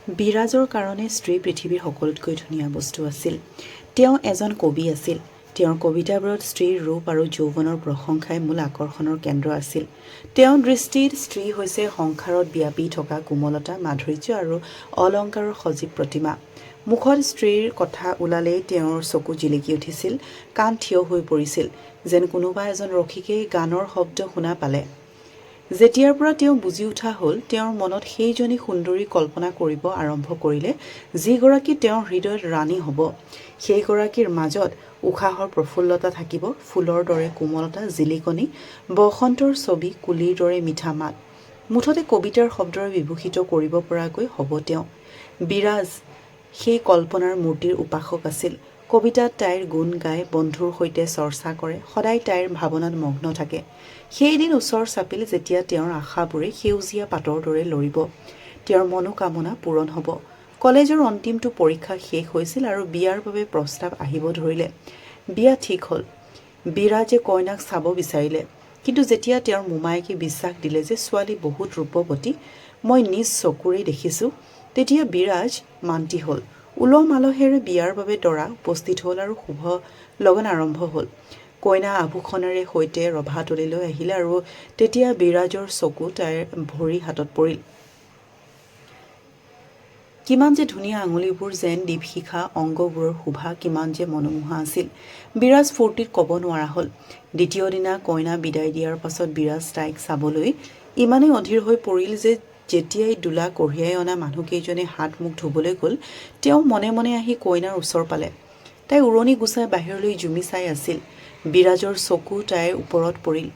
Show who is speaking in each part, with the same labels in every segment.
Speaker 1: বিৰাজৰ কাৰণে স্ত্ৰী পৃথিৱীৰ সকলোতকৈ ধুনীয়া বস্তু আছিল। তেওঁ এজন কবি আছিল। তেওঁৰ কবিতাবোৰত স্ত্ৰীৰ ৰূপ আৰু যৌৱনৰ প্ৰশংসাই মূল আকৰ্ষণৰ কেন্দ্ৰ আছিল। তেওঁৰ দৃষ্টিত স্ত্ৰী হৈছে সংসাৰত ব্যাপি থকা কোমলতা, মাধুৰ্য আৰু অলংকাৰৰ সজীৱ প্ৰতিমা। মুখত স্ত্ৰীৰ কথা ওলালেই তেওঁৰ চকু জিলিকি উঠিছিল, কাণ থিয় হৈ পৰিছিল, যেন কোনোবা এজন ৰসিকেই গানৰ শব্দ শুনা পালে। যেতিয়াৰ পৰা তেওঁ বুজি উঠা হ'ল, তেওঁৰ মনত সেইজনী সুন্দৰী কল্পনা কৰিব আৰম্ভ কৰিলে, যিগৰাকী তেওঁৰ হৃদয়ত ৰাণী হ'ব। সেইগৰাকীৰ মাজত উশাহৰ প্ৰফুল্লতা থাকিব, ফুলৰ দৰে কোমলতা, জিলিকনি, বসন্তৰ ছবি, কুলিৰ দৰে মিঠা মাত। মুঠতে কবিতাৰ শব্দৰে বিভূষিত কৰিব পৰাকৈ হ'ব তেওঁ। বিৰাজ সেই কল্পনাৰ মূৰ্তিৰ উপাসক আছিল। কবিতাত তাইৰ গুণ গাই, বন্ধুৰ সৈতে চৰ্চা কৰে, সদায় তাইৰ ভাৱনাত মগ্ন থাকে। সেইদিন ওচৰ চাপিল যেতিয়া তেওঁৰ আশাবোৰে সেউজীয়া পাতৰ দৰে লৰিব। তেওঁৰ মনোকামনা পূৰণ হ'ব। কলেজৰ অন্তিমটো পৰীক্ষা শেষ হৈছিল আৰু বিয়াৰ বাবে প্ৰস্তাৱ আহিব ধৰিলে। বিয়া ঠিক হ'ল। বিৰাজে কইনাক চাব বিচাৰিলে। কিন্তু যেতিয়া তেওঁৰ মোমায়েকে বিশ্বাস দিলে যে ছোৱালী বহুত ৰূপৱতী, মই নিজ চকুৰেই দেখিছোঁ, তেতিয়া বিৰাজ মান্তি হ'ল। উলহ মালহেৰে বিয়াৰ বাবে দৰা উপস্থিত হ'ল আৰু শুভ লগন আৰম্ভ হ'ল। কইনা আভূষণেৰে সৈতে ৰভাতলিলৈ আহিলে আৰু তেতিয়া বিৰাজৰ চকু তাইৰ ভৰি হাতত পৰিল। কিমান যে ধুনীয়া আঙুলিবোৰ, যেন দীপশিখা, অংগবোৰৰ শোভা কিমান যে মনোমোহা আছিল। বিৰাজ ফূৰ্তিত ক'ব নোৱাৰা হ'ল। দ্বিতীয় দিনা কইনা বিদায় দিয়াৰ পাছত বিৰাজ তাইক চাবলৈ ইমানেই অধীৰ হৈ পৰিল যে যেতিয়াই দোলা কঢ়িয়াই অনা মানুহকেইজনে হাত মুখ ধুবলৈ গ'ল, তেওঁ মনে মনে আহি কইনাৰ ওচৰ পালে। তাই উৰণি গুচাই বাহিৰলৈ জুমি চাই আছিল। বিৰাজৰ চকু তাইৰ ওপৰত পৰিল।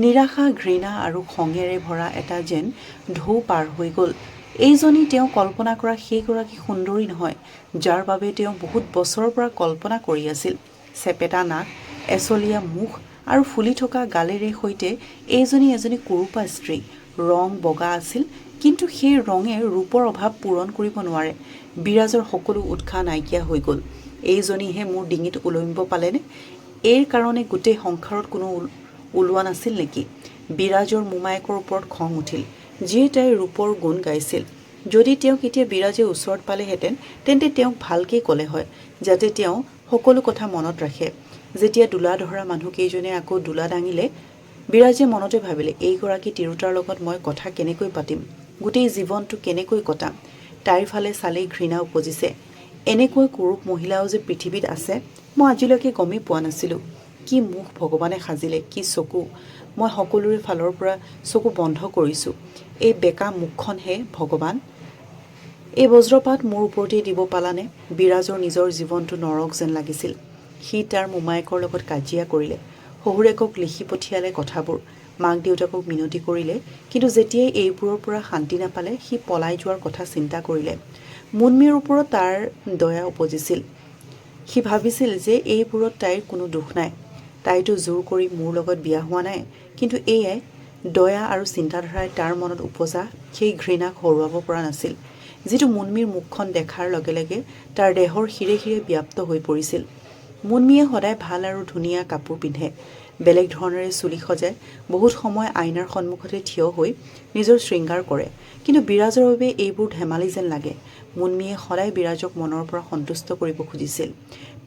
Speaker 1: নিৰাশা, ঘৃণা আৰু খঙেৰে ভৰা এটা যেন ঢৌ পাৰ হৈ গ'ল। এইজনী তেওঁ কল্পনা কৰা সেইগৰাকী সুন্দৰী নহয়, যাৰ বাবে তেওঁ বহুত বছৰৰ পৰা কল্পনা কৰি আছিল। চেপেটা নাক, এচলীয়া মুখ আৰু ফুলি থকা গালেৰে সৈতে এইজনী এজনী কুৰূপা স্ত্ৰী। ৰং বগা আছিল, কিন্তু সেই ৰঙে ৰূপৰ অভাৱ পূৰণ কৰিব নোৱাৰে। বিৰাজৰ সকলো উৎসাহ নাইকিয়া হৈ গ'ল। এইজনীহে মোৰ ডিঙিত ওলমিব পালেনে? এইৰ কাৰণে গোটেই সংসাৰত কোনো ওলোৱা নাছিল নেকি? বিৰাজৰ মোমায়েকৰ ওপৰত খং উঠিল, যিয়ে তাইৰ ৰূপৰ গুণ গাইছিল। যদি তেওঁক এতিয়া বিৰাজে ওচৰত পালেহেঁতেন, তেন্তে তেওঁক ভালকেই ক'লে হয়, যাতে তেওঁ সকলো কথা মনত ৰাখে। যেতিয়া দোলা ধৰা মানুহকেইজনে আকৌ দোলা দাঙিলে, বিৰাজে মনতে ভাবিলে, এইগৰাকী তিৰোতাৰ লগত মই কথা কেনেকৈ পাতিম, গোটেই জীৱনটো কেনেকৈ কটাম। তাইৰ ফালে চালেই ঘৃণা উপজিছে। এনেকৈ কুৰূপ মহিলাও যে পৃথিৱীত আছে, মই আজিলৈকে গমেই পোৱা নাছিলোঁ। কি মুখ ভগৱানে সাজিলে, কি চকু! মই সকলোৰে ফালৰ পৰা চকু বন্ধ কৰিছোঁ। এই বেকা মুখখনহে ভগৱান! এই বজ্ৰপাত মোৰ ওপৰতেই দিব পালানে? বিৰাজৰ নিজৰ জীৱনটো নৰক যেন লাগিছিল। সি তাৰ মোমায়েকৰ লগত কাজিয়া কৰিলে, শহুৰেকক লিখি পঠিয়ালে কথাবোৰ, মাক দেউতাকক মিনতি কৰিলে, কিন্তু যেতিয়াই এইবোৰৰ পৰা শান্তি নাপালে, সি পলাই যোৱাৰ কথা চিন্তা কৰিলে। মুনমীৰ ওপৰত তাৰ দয়া উপজিছিল। সি ভাবিছিল যে এইবোৰত তাইৰ কোনো দুখ নাই। তাইতো জোৰ কৰি মোৰ লগত বিয়া হোৱা নাই। কিন্তু এয়াই দয়া আৰু চিন্তাধাৰাই তাৰ মনত উপজা সেই ঘৃণাক হৰুৱাব পৰা নাছিল, যিটো মুনমীৰ মুখখন দেখাৰ লগে লগে তাৰ দেহৰ শিৰে শিৰে ব্যাপ্ত হৈ পৰিছিল। মুনমীয়ে সদায় ভাল আৰু ধুনীয়া কাপোৰ পিন্ধে, বেলেগ ধৰণেৰে চুলি সজায়, বহুত সময় আইনাৰ সন্মুখতে থিয় হৈ নিজৰ শৃংগাৰ কৰে। কিন্তু বিৰাজৰ বাবে এইবোৰ ধেমালি যেন লাগে। মুনমীয়ে সদায় বিৰাজক মনৰ পৰা সন্তুষ্ট কৰিব খুজিছিল।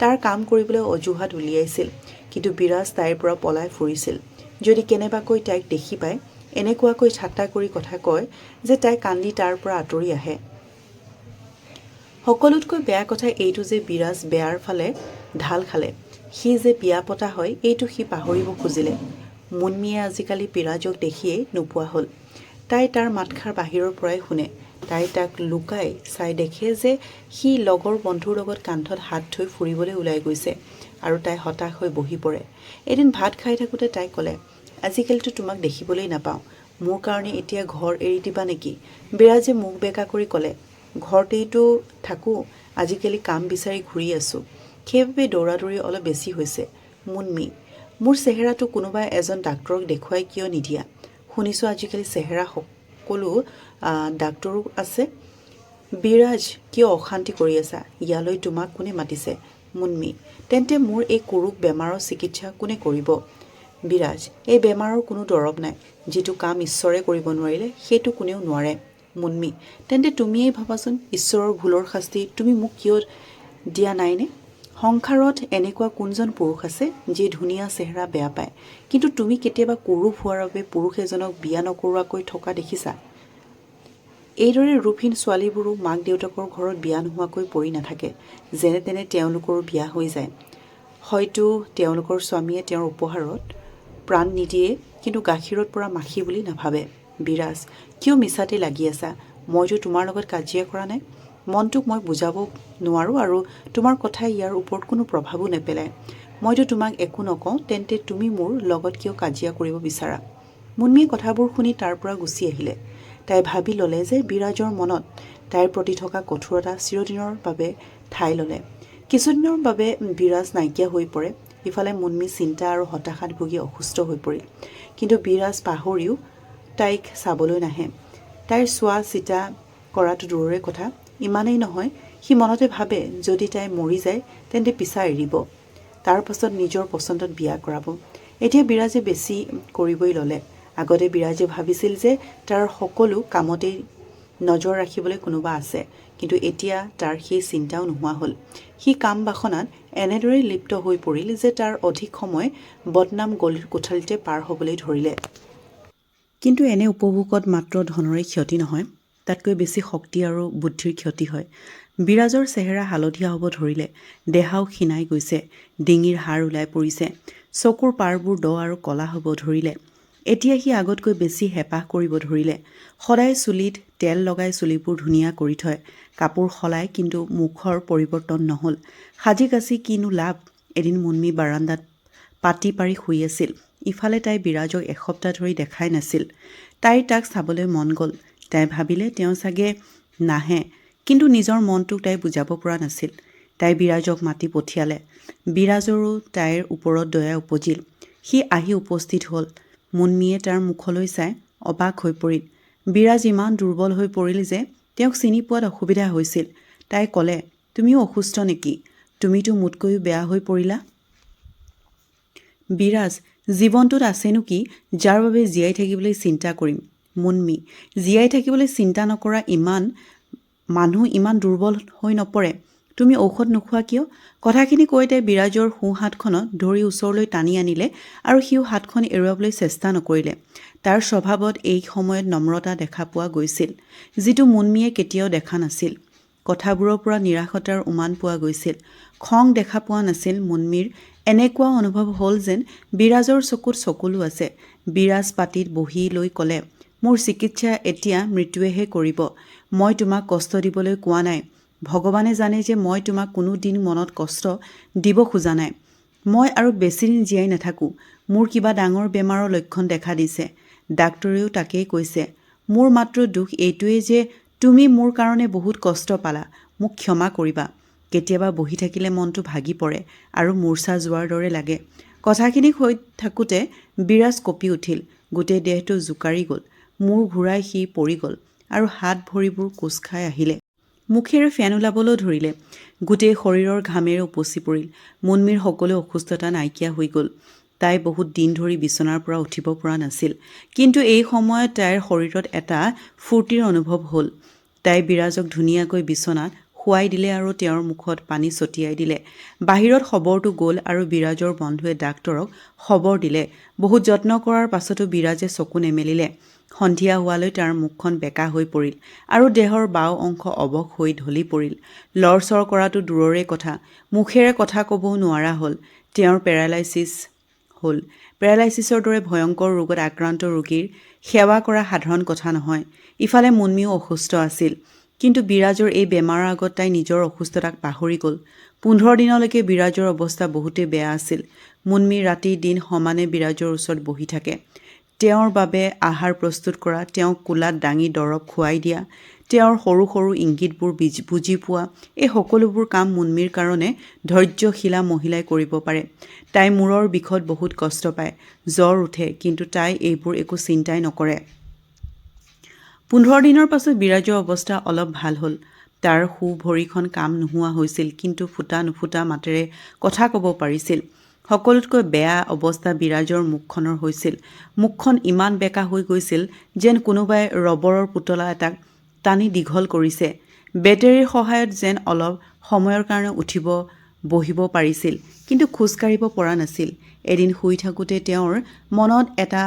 Speaker 1: তাৰ কাম কৰিবলৈ অজুহাত উলিয়াইছিল, কিন্তু বিৰাজ তাইৰ পৰা পলাই ফুৰিছিল। যদি কেনেবাকৈ তাইক দেখি পায়, এনেকুৱাকৈ ঠাট্টা কৰি কথা কয় যে তাই কান্দি তাৰ পৰা আঁতৰি আহে। সকলোতকৈ বেয়া কথা এইটো যে বিৰাজ বেয়াৰ ফালে ঢাল খালে। সি যে বিয়া পতা হয়, এইটো সি পাহৰিব খুজিলে। মুনমীয়ে আজিকালি বিৰাজক দেখিয়েই নোপোৱা হ'ল। তাই তাৰ মাতষাৰ বাহিৰৰ পৰাই শুনে। তাই তাক লুকাই চাই দেখে যে সি লগৰ বন্ধুৰ লগত কান্ধত হাত থৈ ফুৰিবলৈ ওলাই গৈছে, আৰু তাই হতাশ হৈ বহি পৰে। এদিন ভাত খাই থাকোঁতে তাই ক'লে, আজিকালিতো তোমাক দেখিবলৈ নাপাওঁ, মোৰ কাৰণে এতিয়া ঘৰ এৰি দিবা নেকি? বিৰাজে মুখ বেঁকা কৰি ক'লে, ঘৰতেইতো থাকোঁ, আজিকালি কাম বিচাৰি ঘূৰি আছোঁ, সেইবাবে দৌৰা-দৌৰি অলপ বেছি হৈছে। মুনমী, মোৰ চেহেৰাটো কোনোবা এজন ডাক্তৰক দেখুৱাই কিয় নিদিয়া? শুনিছোঁ আজিকালি চেহেৰা সকলো ডাক্তৰো আছে। বিৰাজ, কিয় অশান্তি কৰি আছা? ইয়ালৈ তোমাক কোনে মাতিছে? মুনমী, তেন্তে মোৰ এই কুৰূপ বেমাৰৰ চিকিৎসা কোনে কৰিব? বিৰাজ, এই বেমাৰৰ কোনো দৰৱ নাই। যিটো কাম ঈশ্বৰে কৰিব নোৱাৰিলে, সেইটো কোনেও নোৱাৰে। মুন্মি: তেন্তে তুমিয়েই ভাবাচোন, ঈশ্বৰৰ ভুলৰ শাস্তি তুমি মোক কিয় দিয়া নাইনে? সংসাৰত এনেকুৱা কোনজন পুৰুষ আছে যিয়ে ধুনীয়া চেহেৰা বেয়া পায়? কিন্তু তুমি কেতিয়াবা কুৰূপ হোৱাৰ বাবে পুৰুষ এজনক বিয়া নকৰোৱাকৈ থকা দেখিছা? এইদৰে ৰূপহীন ছোৱালীবোৰো মাক দেউতাকৰ ঘৰত বিয়া নোহোৱাকৈ পৰি নাথাকে। যেনে তেনে তেওঁলোকৰো বিয়া হৈ যায়। হয়তো তেওঁলোকৰ স্বামীয়ে তেওঁৰ উপহাৰত প্ৰাণ নিদিয়ে, কিন্তু গাখীৰত পৰা মাখি বুলি নাভাবে। বিৰাজ: কিয় মিছাতে লাগি আছা? মইতো তোমাৰ লগত কাজিয়া কৰা নাই। মনটোক মই বুজাব নোৱাৰোঁ আৰু তোমাৰ কথাই ইয়াৰ ওপৰত কোনো প্ৰভাৱো নেপেলায়। মইতো তোমাক একো নকওঁ, তেন্তে তুমি মোৰ লগত কিয় কাজিয়া কৰিব বিচাৰা? মুন্মীয়ে কথাবোৰ শুনি তাৰ পৰা গুচি আহিলে। তাই ভাবি ল'লে যে বিৰাজৰ মনত তাইৰ প্ৰতি থকা কঠোৰতা চিৰদিনৰ বাবে ঠাই ল'লে। কিছুদিনৰ বাবে বিৰাজ নাইকিয়া হৈ পৰে। ইফালে মুন্মী চিন্তা আৰু হতাশাত ভুগি অসুস্থ হৈ পৰিল। কিন্তু বিৰাজ পাহৰিও তাইক চাবলৈ নাহে। তাইৰ চোৱা চিতা কৰাটো দূৰৰে কথা, ইমানেই নহয়, সি মনতে ভাবে যদি তাই মৰি যায় তেন্তে পিছা এৰিব, তাৰ পাছত নিজৰ পচন্দত বিয়া কৰাব। এতিয়া বিৰাজে বেছি কৰিবই ল'লে। আগতে বিৰাজে ভাবিছিল যে তাৰ সকলো কামতেই নজৰ ৰাখিবলৈ কোনোবা আছে, কিন্তু এতিয়া তাৰ সেই চিন্তাও নোহোৱা হ'ল। সি কাম বাসনাত এনেদৰেই লিপ্ত হৈ পৰিল যে তাৰ অধিক সময় বদনাম গলিৰ কোঠালিতে পাৰ হ'বলৈ ধৰিলে। কিন্তু এনে উপভোগত মাত্ৰ ধনৰে ক্ষতি নহয়, তাতকৈ বেছি শক্তি আৰু বুদ্ধিৰ ক্ষতি হয়। বিৰাজৰ চেহেৰা হালধীয়া হ'ব ধৰিলে, দেহাও ক্ষীণাই গৈছে, ডিঙিৰ হাড় ওলাই পৰিছে, চকুৰ পাৰবোৰ দ আৰু কলা হ'ব ধৰিলে। এতিয়া সি আগতকৈ বেছি হেঁপাহ কৰিব ধৰিলে। সদায় চুলিত তেল লগাই চুলিবোৰ ধুনীয়া কৰি থয়, কাপোৰ সলায়, কিন্তু মুখৰ পৰিৱৰ্তন নহ'ল। সাজি কাচি কিনো লাভ? এদিন মুন্মী বাৰান্দাত পাতি পাৰি শুই আছিল। ইফালে তাই বিৰাজক এসপ্তাহ ধৰি দেখাই নাছিল। তাইৰ তাক চাবলৈ মন গ'ল। তাই ভাবিলে তেওঁ চাগে নাহে, কিন্তু নিজৰ মনটোক তাই বুজাব পৰা নাছিল। তাই বিৰাজক মাতি পঠিয়ালে। বিৰাজৰো তাইৰ ওপৰত দয়া উপজিল। সি আহি উপস্থিত হ'ল। মুন্মীয়ে তাৰ মুখলৈ চাই অবাক হৈ পৰিল। বিৰাজ ইমান দুৰ্বল হৈ পৰিল যে তেওঁক চিনি পোৱাত অসুবিধা হৈছিল। তাই ক'লে, তুমিও অসুস্থ নেকি? তুমিতো মোতকৈও বেয়া হৈ পৰিলা। বিৰাজ: জীৱনটোত আছেনো কি যাৰ বাবে জীয়াই থাকিবলৈ চিন্তা কৰিম? মুন্মী: জীয়াই থাকিবলৈ চিন্তা নকৰা মানুহ ইমান দুৰ্বল হৈ নপৰে। তুমি ঔষধ নোখোৱা কিয়? কথাখিনি কৈ তাই বিৰাজৰ সোঁ হাতখনত ধৰি ওচৰলৈ টানি আনিলে আৰু সিও হাতখন এৰুৱাবলৈ চেষ্টা নকৰিলে। তাৰ স্বভাৱত এই সময়ত নম্ৰতা দেখা পোৱা গৈছিল, যিটো মুন্মীয়ে কেতিয়াও দেখা নাছিল। কথাবোৰৰ পৰা নিৰাশতাৰ উমান পোৱা গৈছিল। খং দেখা পোৱা নাছিল। মুন্মীৰ এনেকুৱা অনুভৱ হ'ল যেন বিৰাজৰ চকুত চকুলো আছে। বিৰাজ পাতিত বহি লৈ ক'লে, মোৰ চিকিৎসা এতিয়া মৃত্যুৱেহে কৰিব। মই তোমাক কষ্ট দিবলৈ কোৱা নাই। ভগৱানে জানে যে মই তোমাক কোনো দিন মনত কষ্ট দিব খোজা নাই। মই আৰু বেছিদিন জীয়াই নাথাকোঁ। মোৰ কিবা ডাঙৰ বেমাৰৰ লক্ষণ দেখা দিছে। ডাক্তৰেও তাকেই কৈছে। মোৰ মাত্ৰ দুখ এইটোৱেই যে তুমি মোৰ কাৰণে বহুত কষ্ট পালা। মোক ক্ষমা কৰিবা। কেতিয়াবা বহি থাকিলে মনটো ভাগি পৰে আৰু মূৰ্ছা যোৱাৰ দৰে লাগে। কথাখিনি কৈ থাকোঁতে বিৰাজ কঁপি উঠিল। গোটেই দেহটো জোকাৰি গ'ল। মূৰ ঘূৰাই সি পৰি গ'ল আৰু হাত ভৰিবোৰ কোচ খাই আহিলে। মুখেৰে ফেন ওলাবলৈ ধৰিলে। গোটেই শৰীৰৰ ঘামেৰে উপচি পৰিল। মুন্মীৰ সকলো অসুস্থতা নাইকিয়া হৈ গ'ল। তাই বহুত দিন ধৰি বিচনাৰ পৰা উঠিব পৰা নাছিল, কিন্তু এই সময়ত তাইৰ শৰীৰত এটা ফূৰ্তিৰ অনুভৱ হ'ল। তাই বিৰাজক ধুনীয়াকৈ বিচনাত শুৱাই দিলে আৰু তেওঁৰ মুখত পানী ছটিয়াই দিলে। বাহিৰত খবৰটো গ'ল আৰু বিৰাজৰ বন্ধুৱে ডাক্তৰক খবৰ দিলে। বহুত যত্ন কৰাৰ পাছতো বিৰাজে চকু নেমেলিলে। সন্ধিয়া হোৱালৈ তাৰ মুখখন বেঁকা হৈ পৰিল আৰু দেহৰ বাওঁ অংশ অৱশ হৈ ঢলি পৰিল। লৰচৰ কৰাটো দূৰৰে কথা, মুখেৰে কথা ক'বও নোৱাৰা হ'ল। তেওঁৰ পেৰালাইচিছ হ'ল। পেৰালাইচিছৰ দৰে ভয়ংকৰ ৰোগত আক্ৰান্ত ৰোগীৰ সেৱা কৰা সাধাৰণ কথা নহয়। ইফালে মুন্মীও অসুস্থ আছিল, কিন্তু বিৰাজৰ এই বেমাৰৰ আগত তাই নিজৰ অসুস্থতাক পাহৰি গ'ল। 15 দিনলৈকে বিৰাজৰ অৱস্থা বহুতেই বেয়া আছিল। মুন্মী ৰাতি দিন সমানে বিৰাজৰ ওচৰত বহি থাকে। তেওঁৰ বাবে আহাৰ প্ৰস্তুত কৰা, তেওঁক কোলাত দাঙি দৰৱ খুৱাই দিয়া, তেওঁৰ সৰু সৰু ইংগিতবোৰ বুজি পোৱা, এই সকলোবোৰ কাম মুন্মীৰ কাৰণে ধৈৰ্যশীলা মহিলাই কৰিব পাৰে। তাই মূৰৰ বিষত বহুত কষ্ট পায়, জ্বৰ উঠে, কিন্তু তাই এইবোৰ একো চিন্তাই নকৰে। 15 দিনৰ পাছত বিৰাজৰ অৱস্থা অলপ ভাল হ'ল। তাৰ সোঁ ভৰিখন কাম নোহোৱা হৈছিল, কিন্তু ফুটা নুফুটা মাতেৰে কথা ক'ব পাৰিছিল। সকলোতকৈ বেয়া অৱস্থা বিৰাজৰ মুখখনৰ হৈছিল। মুখখন ইমান বেঁকা হৈ গৈছিল যেন কোনোবাই ৰবৰৰ পুতলা এটাক টানি দীঘল কৰিছে। বেটেৰীৰ সহায়ত যেন অলপ সময়ৰ কাৰণে উঠিব বহিব পাৰিছিল, কিন্তু খোজকাঢ়িব পৰা নাছিল। এদিন শুই থাকোঁতে তেওঁৰ মনত এটা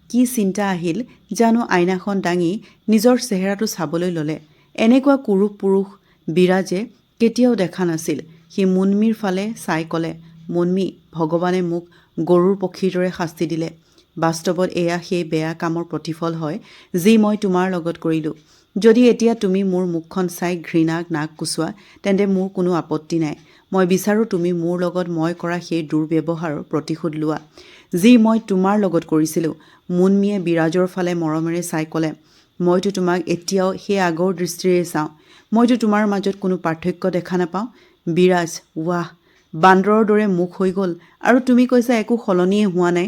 Speaker 1: কি চিন্তা আহিল জানো, আইনাখন দাঙি নিজৰ চেহেৰাটো চাবলৈ ল'লে। এনেকুৱা কুৰূপ পুৰুষ বিৰাজে কেতিয়াও দেখা নাছিল। সি মুনমীৰ ফালে চাই ক'লে, মুনমী, ভগৱানে মোক গৰুৰ পক্ষীৰ দৰে শাস্তি দিলে। বাস্তৱত এয়া সেই বেয়া কামৰ প্ৰতিফল হয় যি মই তোমাৰ লগত কৰিলোঁ। যদি এতিয়া তুমি মোৰ মুখখন চাই ঘৃণা নাক কোচোৱা, তেন্তে মোৰ কোনো আপত্তি নাই। মই বিচাৰোঁ তুমি মোৰ লগত মই কৰা সেই দুৰ্ব্যৱহাৰৰ প্ৰতিশোধ লোৱা, যি মই তোমাৰ লগত কৰিছিলোঁ। মুনমীয়ে বিৰাজৰ ফালে মৰমেৰে চাই ক'লে, মইতো তোমাক এতিয়াও সেই আগৰ দৃষ্টিৰে চাওঁ। মইতো তোমাৰ মাজত কোনো পাৰ্থক্য দেখা নাপাওঁ। বিৰাজ, ৱাহ, বান্দৰৰ দৰে মুখ হৈ গ'ল, আৰু তুমি কৈছা একো সলনিয়ে হোৱা নাই।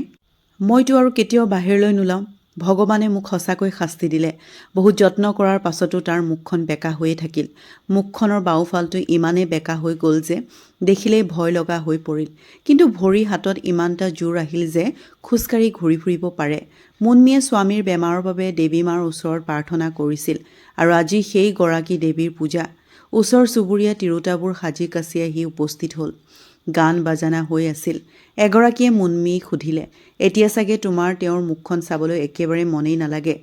Speaker 1: মইতো আৰু কেতিয়াও বাহিৰলৈ নোলাওঁ। ভগৱানে মোক সঁচাকৈ শাস্তি দিলে। বহুত যত্ন কৰাৰ পাছতো তাৰ মুখখন বেঁকা হৈয়ে থাকিল। মুখখনৰ বাওঁফালটো ইমানেই বেঁকা হৈ গ'ল যে দেখিলেই ভয় লগা হৈ পৰিল। কিন্তু ভৰি হাতত ইমানটা জোৰ আহিল যে খোজকাঢ়ি ঘূৰি ফুৰিব পাৰে। মুনমীয়ে স্বামীৰ বেমাৰৰ বাবে দেৱী মাৰ ওচৰত প্ৰাৰ্থনা কৰিছিল, আৰু আজি সেই গৰাকী দেৱীৰ পূজা। ওচৰ চুবুৰীয়া তিৰোতাবোৰ সাজি কাচি আহি উপস্থিত হ'ল। গান বাজানা হৈ আছিল। এগৰাকীয়ে মুনমীক সুধিলে, এতিয়া চাগে তোমাৰ তেওঁৰ মুখখন চাবলৈ একেবাৰে মনেই নালাগে।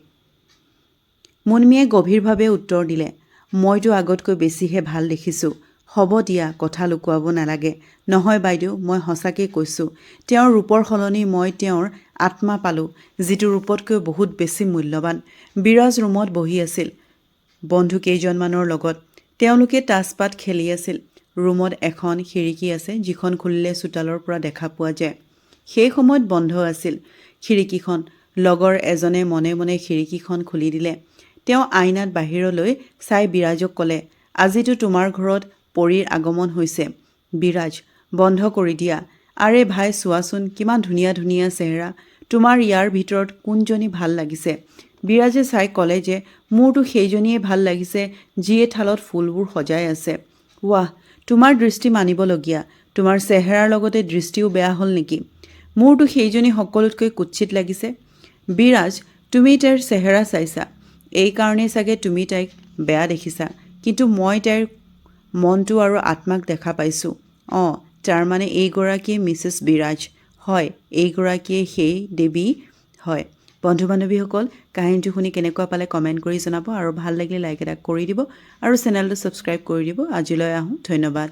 Speaker 1: মুনমীয়ে গভীৰভাৱে উত্তৰ দিলে, মইতো আগতকৈ বেছিহে ভাল দেখিছোঁ। হ'ব দিয়া, কথা লুকুৱাব নালাগে। নহয় বাইদেউ, মই সঁচাকৈ কৈছোঁ, তেওঁৰ ৰূপৰ সলনি মই তেওঁৰ আত্মা পালোঁ, যিটো ৰূপতকৈ বহুত বেছি মূল্যৱান। বিৰাজ ৰুমত বহি আছিল বন্ধু কেইজনমানৰ লগত। তেওঁলোকে তাচপাত খেলি আছিল। ৰুমত এখন খিৰিকী আছে, যিখন খুলিলে চোতালৰ পৰা দেখা পোৱা যায়। সেই সময়ত বন্ধ আছিল খিৰিকীখন। লগৰ এজনে মনে মনে খিৰিকীখন খুলি দিলে। তেওঁ আইনাত বাহিৰলৈ চাই বিৰাজক ক'লে, আজিতো তোমাৰ ঘৰত পৰীৰ আগমন হৈছে। বিৰাজ, বন্ধ কৰি দিয়া। আৰে ভাই, চোৱাচোন কিমান ধুনীয়া ধুনীয়া চেহেৰা। তোমাৰ ইয়াৰ ভিতৰত কোনজনী ভাল লাগিছে? বিৰাজে চাই ক'লে যে মোৰতো সেইজনীয়ে ভাল লাগিছে যিয়ে থালত ফুলবোৰ সজাই আছে। ৱাহ, তোমাৰ দৃষ্টি মানিবলগীয়া। তোমাৰ চেহেৰাৰ লগতে দৃষ্টিও বেয়া হ'ল নেকি? মোৰতো সেইজনী সকলোতকৈ কুৎসিত লাগিছে। বিৰাজ, তুমি তাইৰ চেহেৰা চাইছা, এইকাৰণেই চাগে তুমি তাইক বেয়া দেখিছা, কিন্তু মই তাইৰ মনটো আৰু আত্মাক দেখা পাইছোঁ। অঁ, তাৰমানে এইগৰাকীয়ে মিছেছ বিৰাজ। হয়, এইগৰাকীয়ে সেই দেৱী হয়। বন্ধু বান্ধৱীসকল, কাহিনীটো শুনি কেনেকুৱা পালে কমেণ্ট কৰি জনাব, আৰু ভাল লাগিলে লাইক এটা কৰি দিব, আৰু চেনেলটো ছাবস্ক্ৰাইব কৰি দিব। আজিলৈ আহোঁ, ধন্যবাদ।